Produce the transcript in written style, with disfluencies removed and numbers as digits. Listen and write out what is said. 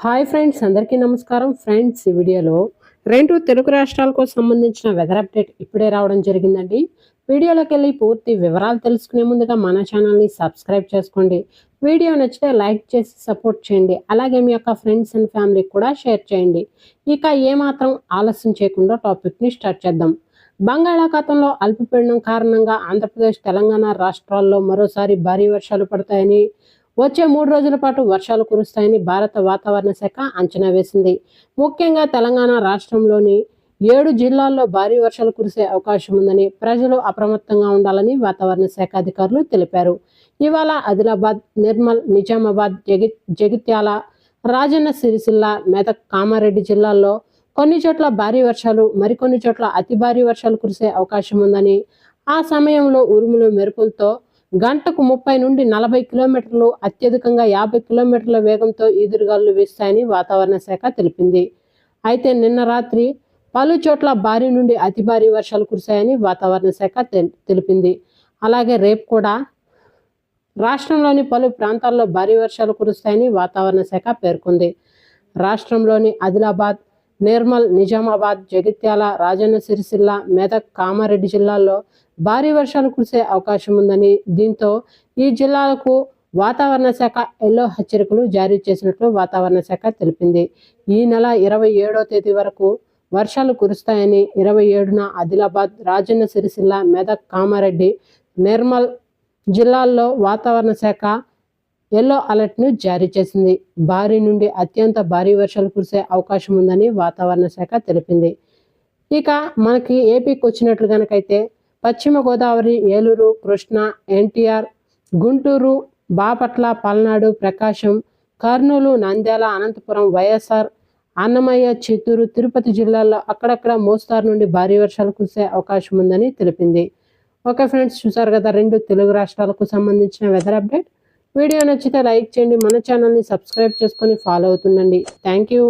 Hi friends, అందరికీ నమస్కారం. Friends, ఈ వీడియోలో రెండు తెలుగు రాష్ట్రాలకు సంబంధించిన వెదర్ అప్డేట్ ఇప్పుడే రావడం జరిగిందండి. వీడియోలోకి వెళ్ళి పూర్తి వివరాలు తెలుసుకునే ముందుగా మన ఛానల్ని సబ్స్క్రైబ్ చేసుకోండి. వీడియో నచ్చితే లైక్ చేసి సపోర్ట్ చేయండి. అలాగే మీ యొక్క ఫ్రెండ్స్ అండ్ ఫ్యామిలీకి కూడా షేర్ చేయండి. ఇక ఏమాత్రం ఆలస్యం చేయకుండా టాపిక్ని స్టార్ట్ చేద్దాం. బంగాళాఖాతంలో అల్పపీడనం కారణంగా ఆంధ్రప్రదేశ్, తెలంగాణ రాష్ట్రాల్లో మరోసారి భారీ వర్షాలు పడతాయని, వచ్చే 3 రోజుల పాటు వర్షాలు కురుస్తాయని భారత వాతావరణ శాఖ అంచనా వేసింది. ముఖ్యంగా తెలంగాణ రాష్ట్రంలోని 7 జిల్లాల్లో భారీ వర్షాలు కురిసే అవకాశం ఉందని, ప్రజలు అప్రమత్తంగా ఉండాలని వాతావరణ శాఖ అధికారులు తెలిపారు. ఇవాళ ఆదిలాబాద్, నిర్మల్, నిజామాబాద్, జగిత్యాల, రాజన్న సిరిసిల్ల, మెదక్, కామారెడ్డి జిల్లాల్లో కొన్ని చోట్ల భారీ వర్షాలు, మరికొన్ని చోట్ల అతి భారీ వర్షాలు కురిసే అవకాశం ఉందని, ఆ సమయంలో ఉరుములు, మెరుపులతో గంటకు 30 నుండి 40 కిలోమీటర్లు, అత్యధికంగా 50 కిలోమీటర్ల వేగంతో ఈదురుగాలులు వీస్తాయని వాతావరణ శాఖ తెలిపింది. అయితే నిన్న రాత్రి పలు చోట్ల భారీ నుండి అతి భారీ వర్షాలు కురిశాయని వాతావరణ శాఖ తెలిపింది. అలాగే రేపు కూడా రాష్ట్రంలోని పలు ప్రాంతాల్లో భారీ వర్షాలు కురుస్తాయని వాతావరణ శాఖ పేర్కొంది. రాష్ట్రంలోని ఆదిలాబాద్, నిర్మల్, నిజామాబాద్, జగిత్యాల, రాజన్న సిరిసిల్ల, మెదక్, కామారెడ్డి జిల్లాల్లో భారీ వర్షాలు కురిసే అవకాశం ఉందని, దీంతో ఈ జిల్లాలకు వాతావరణ శాఖ ఎల్లో హెచ్చరికలు జారీ చేసినట్లు వాతావరణ శాఖ తెలిపింది. ఈ నెల 27వ తేదీ వరకు వర్షాలు కురుస్తాయని, 27న ఆదిలాబాద్, రాజన్న సిరిసిల్ల, మెదక్, కామారెడ్డి, నిర్మల్ జిల్లాల్లో వాతావరణ శాఖ ఎల్లో అలర్ట్ను జారీ చేసింది. భారీ నుండి అత్యంత భారీ వర్షాలు కురిసే అవకాశం ఉందని వాతావరణ శాఖ తెలిపింది. ఇక మనకి ఏపీకి వచ్చినట్లు కనుకైతే పశ్చిమ గోదావరి, ఏలూరు, కృష్ణా, ఎన్టీఆర్, గుంటూరు, బాపట్ల, పల్నాడు, ప్రకాశం, కర్నూలు, నంద్యాల, అనంతపురం, వైఎస్ఆర్, అన్నమయ్య, చిత్తూరు, తిరుపతి జిల్లాల్లో అక్కడక్కడ మోస్తారు నుండి భారీ వర్షాలు కురిసే అవకాశం ఉందని తెలిపింది. ఓకే ఫ్రెండ్స్, చూసారు కదా రెండు తెలుగు రాష్ట్రాలకు సంబంధించిన వెదర్ అప్డేట్. వీడియో నచ్చితే లైక్ చేయండి, మన ఛానల్ని సబ్స్క్రైబ్ చేసుకొని ఫాలో అవుతుండండి. Thank you.